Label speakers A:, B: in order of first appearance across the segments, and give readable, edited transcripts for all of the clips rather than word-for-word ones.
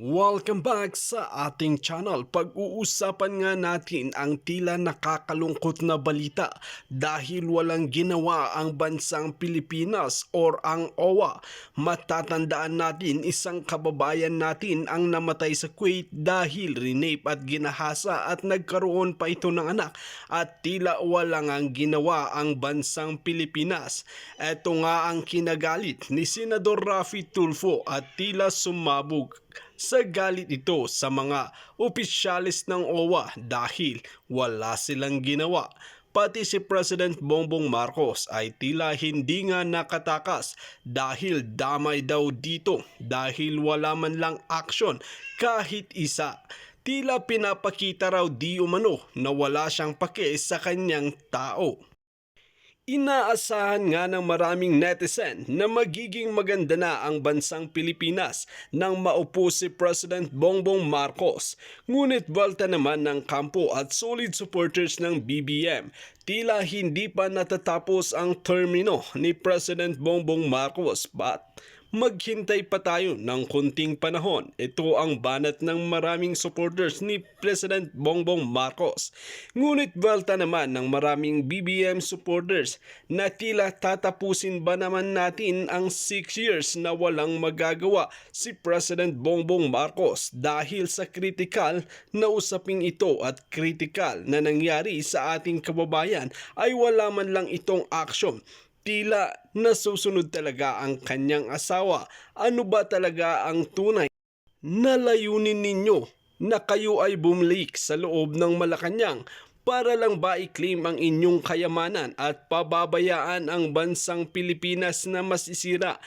A: Welcome back sa ating channel. Pag-uusapan nga natin ang tila nakakalungkot na balita dahil walang ginawa ang bansang Pilipinas or ang Owwa. Matatandaan natin isang kababayan natin ang namatay sa Kuwait dahil rinape at ginahasa at nagkaroon pa ito ng anak at tila walang ang ginawa ang bansang Pilipinas. Ito nga ang kinagalit ni Senador Raffy Tulfo at tila sumabog sa galit ito sa mga opisyalis ng Owwa dahil wala silang ginawa. Pati si President Bongbong Marcos ay tila hindi nga nakatakas dahil damay daw dito dahil wala man lang aksyon kahit isa. Tila pinapakita raw di umano na wala siyang pake sa kanyang tao. Inaasahan nga ng maraming netizen na magiging maganda na ang bansang Pilipinas nang maupo si President Bongbong Marcos. Ngunit balta naman ng kampo at solid supporters ng BBM, tila hindi pa natatapos ang termino ni President Bongbong Marcos maghintay pa tayo ng konting panahon. Ito ang banat ng maraming supporters ni President Bongbong Marcos. Ngunit balta naman ng maraming BBM supporters na tila tatapusin ba naman natin ang 6 years na walang magagawa si President Bongbong Marcos dahil sa kritikal na usaping ito at kritikal na nangyari sa ating kababayan ay wala man lang itong aksyon. Tila nasusunod talaga ang kanyang asawa. Ano ba talaga ang tunay na layunin ninyo na kayo ay bumalik sa loob ng Malacanang para lang ba i-claim ang inyong kayamanan at pababayaan ang bansang Pilipinas na masisira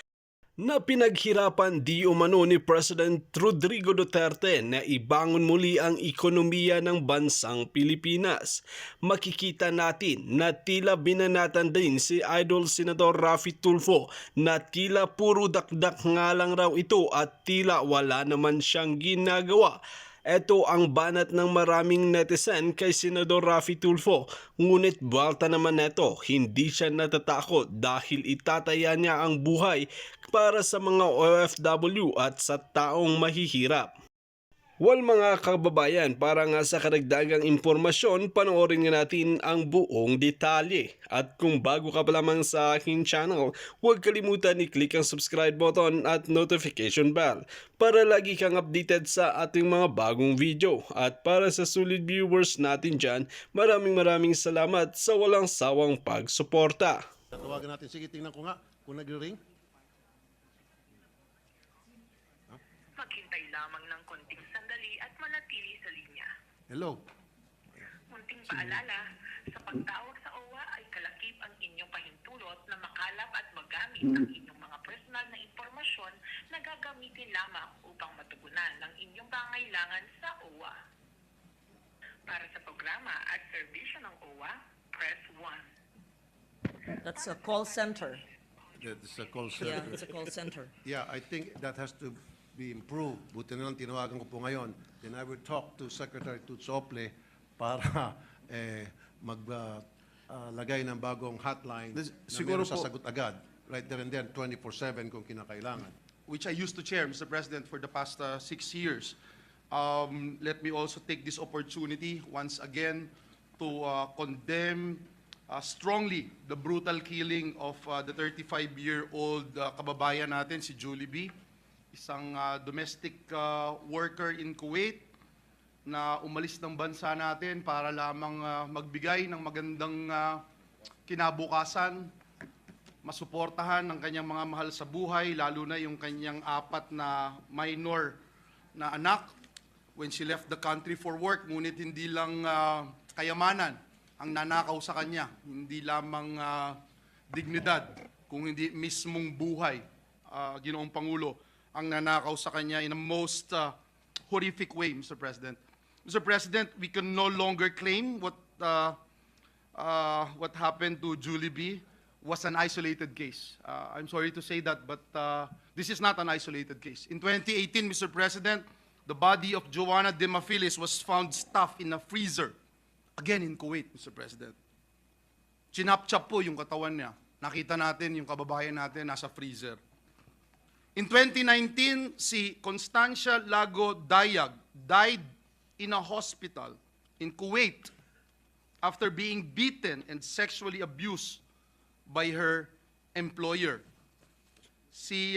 A: na pinaghirapan di umano ni President Rodrigo Duterte na ibangon muli ang ekonomiya ng bansang Pilipinas? Makikita natin na tila binanatan din si Idol Senador Raffy Tulfo na tila puro dakdak nga lang raw ito at tila wala naman siyang ginagawa. Ito ang banat ng maraming netizen kay Senador Raffy Tulfo. Ngunit balta naman neto, hindi siya natatakot dahil itataya niya ang buhay para sa mga OFW at sa taong mahihirap. Well mga kababayan, para nga sa karagdagang impormasyon, panoorin nga natin ang buong detalye. At kung bago ka pa lamang sa aking channel, huwag kalimutan i-click ang subscribe button at notification bell para lagi kang updated sa ating mga bagong video. At para sa solid viewers natin dyan, maraming salamat sa walang sawang pagsuporta.
B: Tawagan natin. Sige, tingnan ko nga kung nag-ring.
C: Maghintay lamang ng konting sandali at manatili sa linya.
B: Hello.
C: Munting paalala, sa pagtawag sa Owwa ay kalakip ang inyong pahintulot na makalap at magamit ang inyong mga personal na impormasyon na gagamitin lamang upang matugunan ng inyong pangailangan sa Owwa. Para sa programa at serbisyo ng Owwa, press 1.
D: That's a call center.
B: It's a call center.
D: Yeah, it's a call center.
B: Yeah, I think that has to be improved. Buti na lang tinawagan ko po ngayon. Then I will talk to Secretary Tutsople para maglagay ng bagong hotline na
E: siguro
B: meron
E: po-
B: sasagot agad. Right there and then, 24/7 kung kinakailangan.
E: which I used to chair, Mr. President, for the past 6 years. Let me also take this opportunity once again to condemn strongly the brutal killing of the 35-year-old kababayan natin, si Julie B., isang domestic worker in Kuwait na umalis ng bansa natin para lamang magbigay ng magandang kinabukasan, masuportahan ng kanyang mga mahal sa buhay, lalo na yung kanyang 4 na minor na anak when she left the country for work. Ngunit hindi lang kayamanan ang nanakaw sa kanya, hindi lamang dignidad, kung hindi mismong buhay, Ginoong Pangulo, ang nanakaw sa kanya in a most horrific way, Mr. President. Mr. President, we can no longer claim what happened to Julie B. was an isolated case. I'm sorry to say that, but this is not an isolated case. In 2018, Mr. President, the body of Joanna Demafilis was found stuffed in a freezer, again in Kuwait, Mr. President. Chinap-chap po yung katawan niya. Nakita natin yung kababayan natin nasa freezer. In 2019, si Constancia Lago Dayag died in a hospital in Kuwait after being beaten and sexually abused by her employer. Si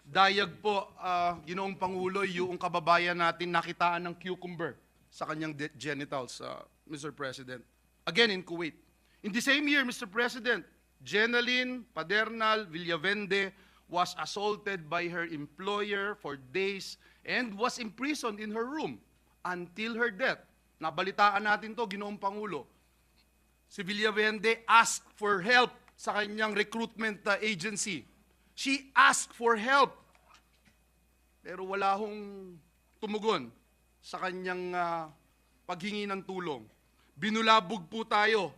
E: Dayag po, Ginoong Pangulo, yung kababayan natin nakitaan ng cucumber sa kanyang genitals, Mr. President. Again, in Kuwait. In the same year, Mr. President, Jenaline Padernal Villavende was assaulted by her employer for days and was imprisoned in her room until her death. Nabalitaan natin to, Ginoong Pangulo. Si Villavende asked for help sa kanyang recruitment agency. She asked for help. Pero wala hong tumugon sa kanyang paghingi ng tulong. Binulabog po tayo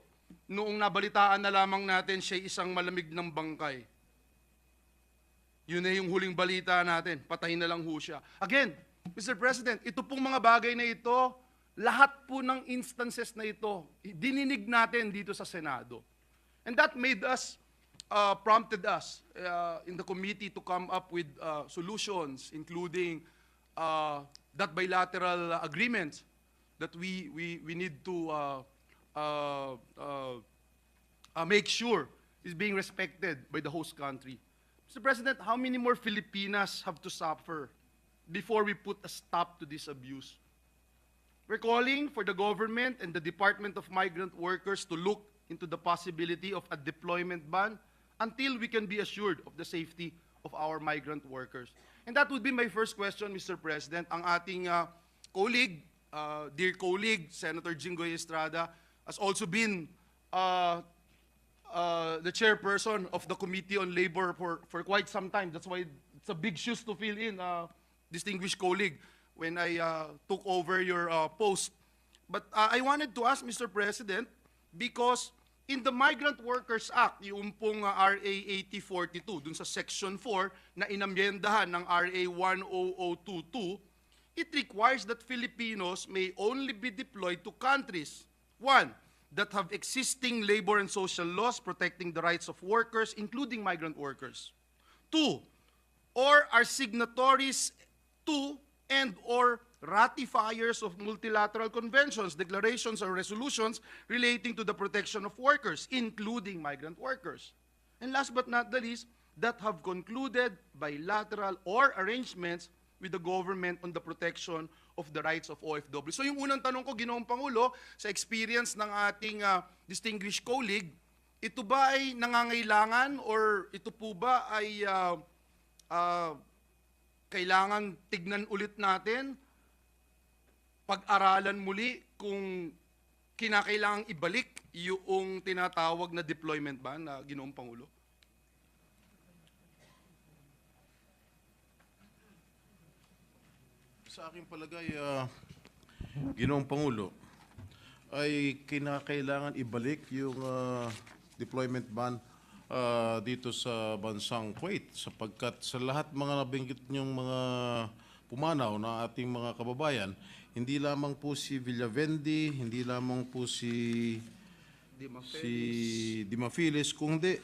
E: noong nabalitaan na lamang natin siya isang malamig ng bangkay. Yun na yung huling balita natin. Patayin na lang ho siya. Again, Mr. President, ito pong mga bagay na ito, lahat po ng instances na ito, dininig natin dito sa Senado. And that made us, prompted us in the committee to come up with solutions, including that bilateral agreement that we need to make sure is being respected by the host country. Mr. President, how many more Filipinas have to suffer before we put a stop to this abuse? We're calling for the government and the Department of Migrant Workers to look into the possibility of a deployment ban until we can be assured of the safety of our migrant workers. And that would be my first question, Mr. President. Ang ating colleague, dear colleague, Senator Jinggoy Estrada, has also been the chairperson of the Committee on Labor for quite some time. That's why it's a big shoes to fill in, distinguished colleague, when I took over your post. But I wanted to ask, Mr. President, because in the Migrant Workers Act, yung pong RA 8042, dun sa Section 4 na inamyendahan ng RA 10022, it requires that Filipinos may only be deployed to countries, one, that have existing labor and social laws protecting the rights of workers, including migrant workers. Two, or are signatories to and/or ratifiers of multilateral conventions, declarations, or resolutions relating to the protection of workers, including migrant workers. And last but not the least, that have concluded bilateral or arrangements with the government on the protection of the rights of OFW. So yung unang tanong ko, Ginoong Pangulo, sa experience ng ating distinguished colleague, ito ba ay nangangailangan or ito po ba ay kailangan tignan ulit natin, pag-aralan muli kung kinakailangang ibalik yung tinatawag na deployment ban, Ginoong Pangulo?
F: Sa aking palagay, Ginoong Pangulo, ay kinakailangan ibalik yung deployment ban dito sa bansang Kuwait sapagkat sa lahat mga nabanggit niyong mga pumanaw na ating mga kababayan, hindi lamang po si Villavende, hindi lamang po si Dimafilis, kundi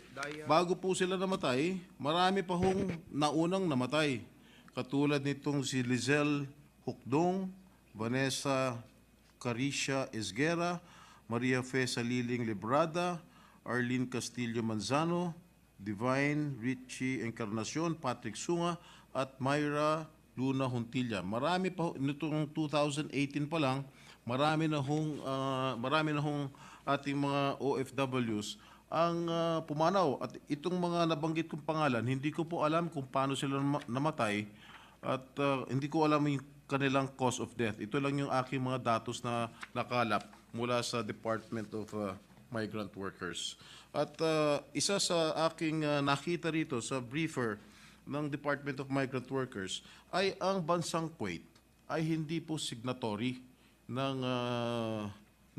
F: bago po sila namatay, marami pa hong naunang namatay. Katulad nitong si Lizelle Hukdong, Vanessa Carisha Esguera, Maria Fe Saliling Librada, Arlene Castillo Manzano, Divine Richie Encarnacion, Patrick Sunga, at Myra Luna Huntilla. Marami pa, nitong 2018 pa lang, marami na hong ating mga OFWs ang pumanaw. At itong mga nabanggit kong pangalan, hindi ko po alam kung paano sila namatay at hindi ko alam yung kanilang cause of death. Ito lang yung aking mga datos na nakalap mula sa Department of Migrant Workers. At isa sa aking nakita rito sa briefer ng Department of Migrant Workers ay ang bansang Kuwait ay hindi po signatory ng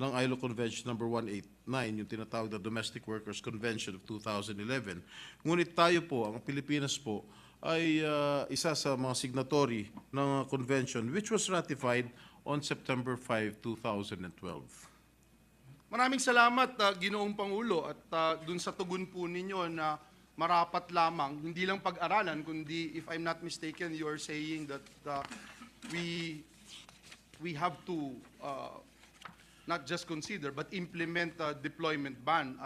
F: ILO Convention number 189, yung tinatawag na Domestic Workers Convention of 2011. Ngunit tayo po, ang Pilipinas po, ay isa sa mga signatory ng convention which was ratified on September 5, 2012.
E: Maraming salamat, Ginoong Pangulo, at dun sa tugon po ninyo na marapat lamang, hindi lang pag-aralan, kundi if I'm not mistaken, you're saying that we have to not just consider but implement a deployment ban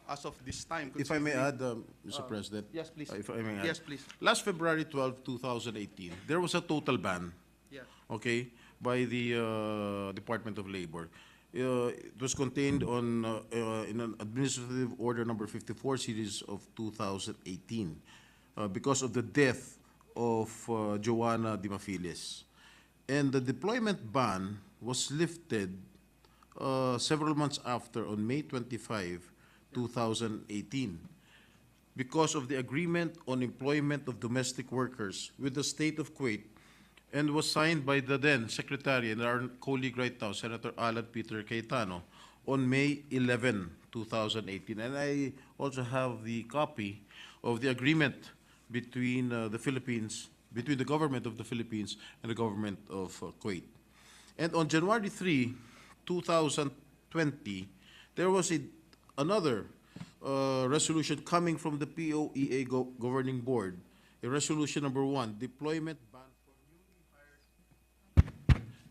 E: as of this time.
F: If I may add, Mr. President.
E: Yes, please.
F: If I may add.
E: Yes, please.
F: Last February 12, 2018, there was a total ban,
E: Yeah.
F: okay, by the Department of Labor. It was contained in an Administrative Order number 54 series of 2018 because of the death of Joanna Dimafiles. And the deployment ban was lifted several months after, on May 25, 2018, because of the agreement on employment of domestic workers with the state of Kuwait, and was signed by the then Secretary and our colleague right now, Senator Alan Peter Cayetano, on May 11, 2018. And I also have the copy of the agreement between the Philippines, between the government of the Philippines and the government of Kuwait. And on January 3, 2020, there was another resolution coming from the POEA Governing Board, a resolution number 1, deployment ban for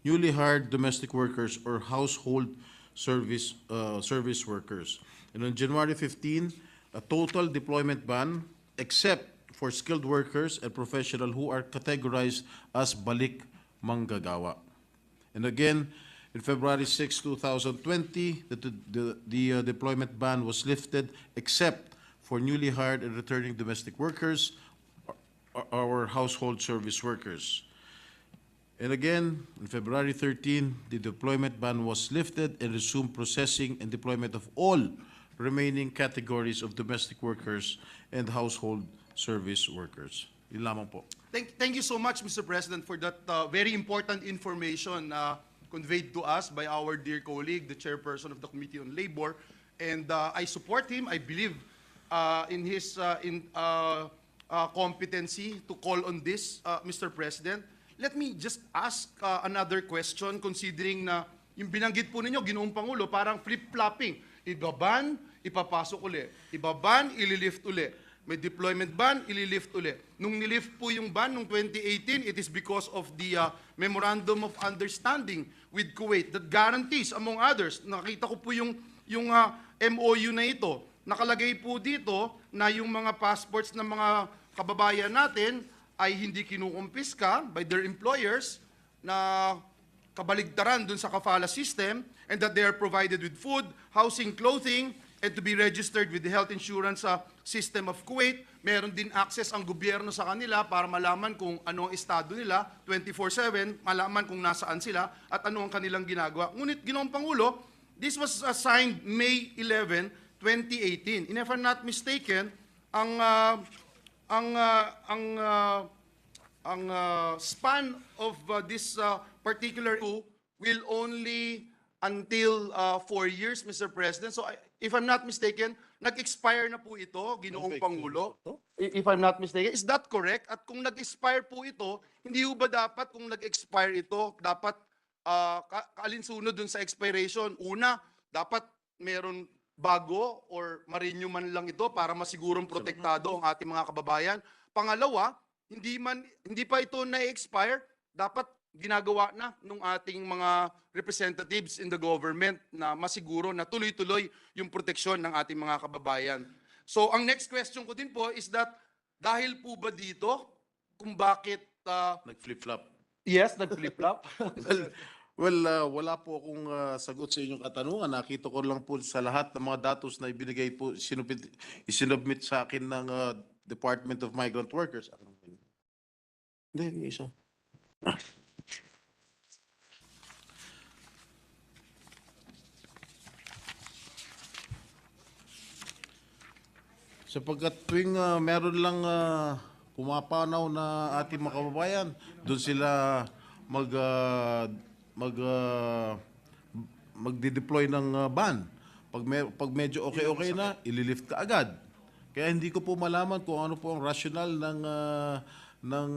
F: newly hired domestic workers or household service workers. And on January 15, a total deployment ban, except for skilled workers and professionals who are categorized as balik manggagawa. And again, in February 6, 2020, the deployment ban was lifted except for newly hired and returning domestic workers or household service workers. And again, on February 13, the deployment ban was lifted and resumed processing and deployment of all remaining categories of domestic workers and household service workers. Yun lamang po.
E: Thank you so much, Mr. President, for that very important information conveyed to us by our dear colleague, the chairperson of the Committee on Labor. And I support him. I believe in his competency to call on this, Mr. President. Let me just ask another question, considering na yung binanggit po ninyo, Ginoong Pangulo, parang flip-flopping. Ibaban, ipapasok uli. Ibaban, ililift uli. May deployment ban, ililift uli. Nung nilift po yung ban noong 2018, it is because of the Memorandum of Understanding with Kuwait that guarantees, among others, nakita ko po yung MOU na ito. Nakalagay po dito na yung mga passports ng mga kababayan natin ay hindi kinukumpiska by their employers na kabaligtaran dun sa kafala system, and that they are provided with food, housing, clothing, and to be registered with the health insurance system of Kuwait. Meron din access ang gobyerno sa kanila para malaman kung ano ang estado nila 24/7, malaman kung nasaan sila at ano ang kanilang ginagawa. Ngunit, Ginoong Pangulo, this was signed May 11, 2018. And if I'm not mistaken, ang span of this particular will only until 4 years, Mr. President. So if I'm not mistaken, nag-expire na po ito, Ginoong Pangulo. If I'm not mistaken, is that correct? At kung nag-expire po ito, hindi ba dapat kung nag-expire ito, dapat kaalinsunod dun sa expiration? Una, dapat meron bago or ma-renew man lang ito para masigurong protektado ang ating mga kababayan. Pangalawa, hindi pa ito na-expire, dapat ginagawa na ng ating mga representatives in the government na masiguro na tuloy-tuloy yung proteksyon ng ating mga kababayan. So ang next question ko din po is that dahil po ba dito kung bakit
F: Nag-flip-flop.
E: yes, nag-flip-flop?
F: Well, wala po akong sagot sa inyong katanungan. Nakita ko lang po sa lahat ng mga datos na ibinigay po, isinubmit sa akin ng Department of Migrant Workers. Hindi, isa. Sapagkat tuwing meron lang pumapanaw na ating mga kababayan, doon sila magde-deploy ng ban. Pag medyo okay na, ililift ka agad. Kaya hindi ko po malaman kung ano po ang rationale ng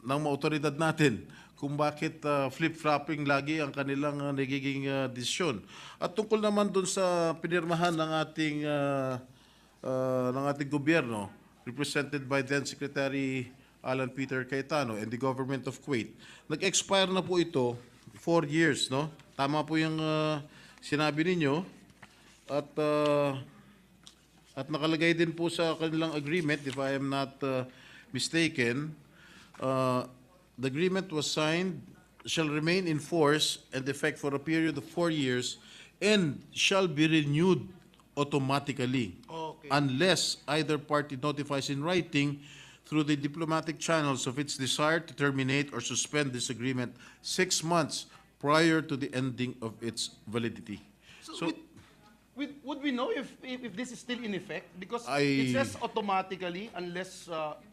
F: mga otoridad natin kung bakit flip-flopping lagi ang kanilang nagiging desisyon. At tungkol naman doon sa pinirmahan ng ating ng ating gobyerno, represented by then Secretary Alan Peter Cayetano and the government of Kuwait. Nag-expire na po ito 4 years, no? Tama po yung sinabi ninyo at nakalagay din po sa kanilang agreement, if I am not mistaken, the agreement was signed, shall remain in force and effect for a period of 4 years and shall be renewed automatically unless either party notifies in writing through the diplomatic channels of its desire to terminate or suspend this agreement 6 months prior to the ending of its validity. So,
E: Would we know if this is still in effect? Because
F: I-
E: it says automatically unless...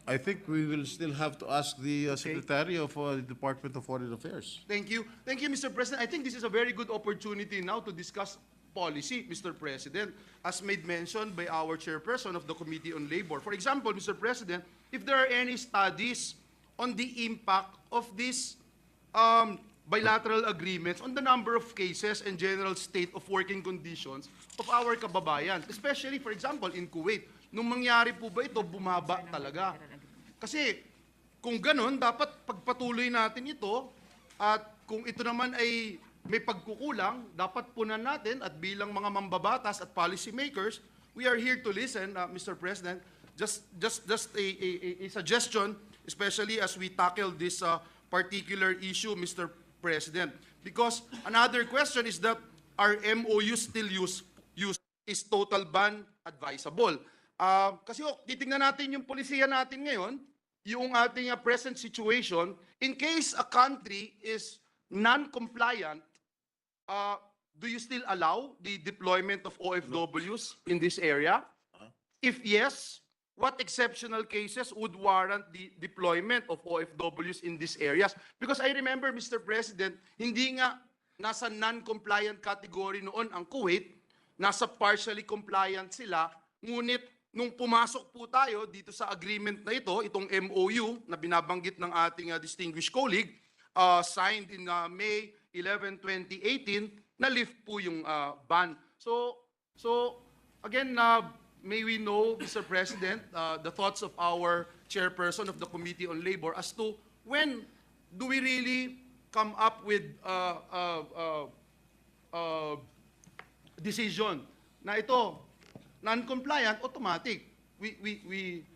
F: I think we will still have to ask the Secretary of the Department of Foreign Affairs.
E: Thank you. Thank you, Mr. President. I think this is a very good opportunity now to discuss policy, Mr. President, as made mention by our chairperson of the Committee on Labor. For example, Mr. President, if there are any studies on the impact of these bilateral agreements on the number of cases and general state of working conditions of our kababayan, especially, for example, in Kuwait. Nung mangyari po ba ito, bumaba talaga. Kasi kung ganun, dapat pagpatuloy natin ito at kung ito naman ay may pagkukulang, dapat punan natin at bilang mga mambabatas at policy makers, we are here to listen, Mr. President. Just a suggestion, especially as we tackle this particular issue, Mr. President. Because another question is that our MOU still use is total ban advisable. Kasi titingnan natin yung polisiya natin ngayon, yung ating present situation, in case a country is non-compliant, do you still allow the deployment of OFWs in this area? If yes, what exceptional cases would warrant the deployment of OFWs in these areas? Because I remember, Mr. President, hindi nga nasa non-compliant category noon ang Kuwait, nasa partially compliant sila, ngunit nung pumasok po tayo dito sa agreement na ito, itong MOU na binabanggit ng ating distinguished colleague, signed in May 11, 2018, na-lift po yung ban. So again, may we know, Mr. President, the thoughts of our chairperson of the Committee on Labor as to when do we really come up with decision na ito, non-compliant, automatic. We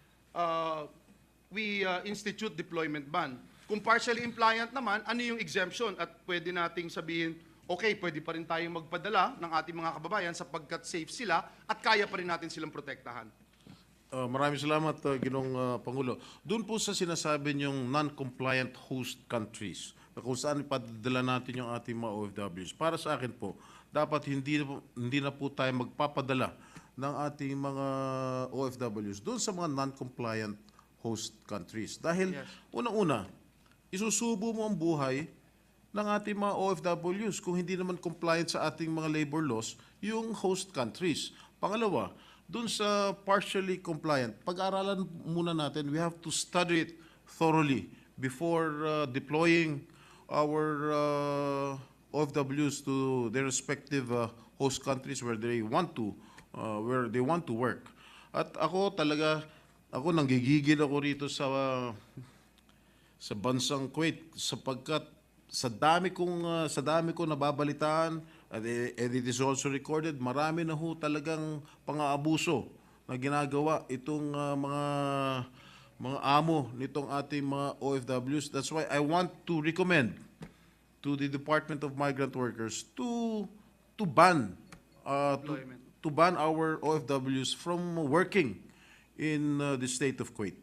E: institute deployment ban. Kung partially compliant naman, ano yung exemption? At pwede nating sabihin, okay, pwede pa rin tayong magpadala ng ating mga kababayan sapagkat safe sila at kaya pa rin natin silang protektahan.
F: Maraming salamat, Ginong Pangulo. Doon po sa sinasabi niyong non-compliant host countries, na kung saan ipadala natin yung ating mga OFWs, para sa akin po, dapat hindi na po tayo magpapadala ng ating mga OFWs doon sa mga non-compliant host countries. Dahil, unang-una, isusubo mo ang buhay ng ating mga OFWs kung hindi naman compliant sa ating mga labor laws yung host countries. Pangalawa, dun sa partially compliant, pag-aralan muna natin, we have to study it thoroughly before deploying our OFWs to their respective host countries where they want to work. At ako nanggigigil ako rito sa bansang Kuwait sapagkat sa dami kong nababalitaan and it is also recorded, marami na ho talagang pang-aabuso na ginagawa itong mga amo nitong ating mga OFWs. That's why I want to recommend to the Department of Migrant Workers to ban our OFWs from working in the state of Kuwait.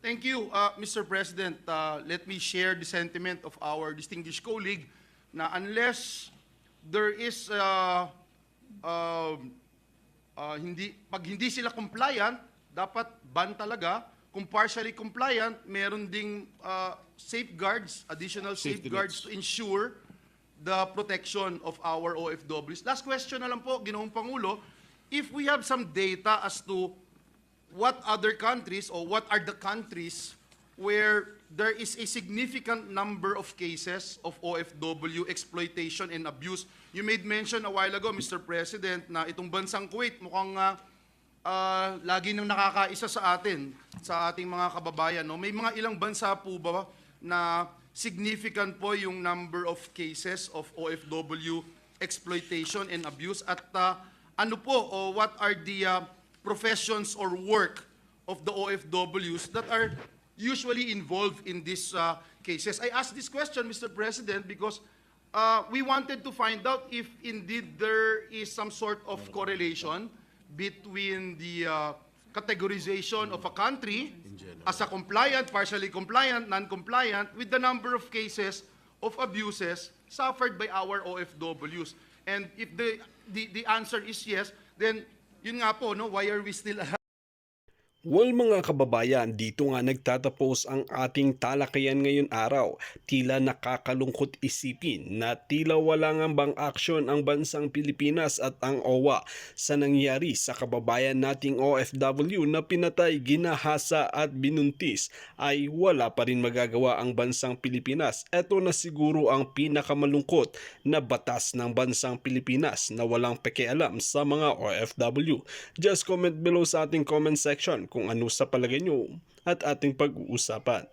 E: Thank you, Mr. President. Let me share the sentiment of our distinguished colleague na unless there is pag hindi sila compliant, dapat ban talaga. Kung partially compliant, meron ding safeguards, additional safeguards to ensure the protection of our OFWs. Last question na lang po, Ginoong Pangulo, if we have some data as to what other countries or what are the countries where there is a significant number of cases of OFW exploitation and abuse. You made mention a while ago, Mr. President, na itong bansang Kuwait mukhang lagi nang nakakaisa sa atin, sa ating mga kababayan. No? May mga ilang bansa po ba na significant po yung number of cases of OFW exploitation and abuse? At ano po, o what are the professions or work of the OFWs that are usually involved in these cases? I ask this question, Mr. President, because we wanted to find out if indeed there is some sort of correlation between the categorization of a country as a compliant, partially compliant, non-compliant, with the number of cases of abuses suffered by our OFWs. And if the answer is yes, then yun nga po, no, why are we still alive?
A: Well mga kababayan, dito nga nagtatapos ang ating talakayan ngayon araw. Tila nakakalungkot isipin na tila wala nga bang aksyon ang bansang Pilipinas at ang Owwa sa nangyari sa kababayan nating OFW na pinatay, ginahasa at binuntis, ay wala pa rin magagawa ang bansang Pilipinas. Ito na siguro ang pinakamalungkot na batas ng bansang Pilipinas na walang pakialam sa mga OFW. Just comment below sa ating comment section kung ano sa palagay nyo at ating pag-uusapan.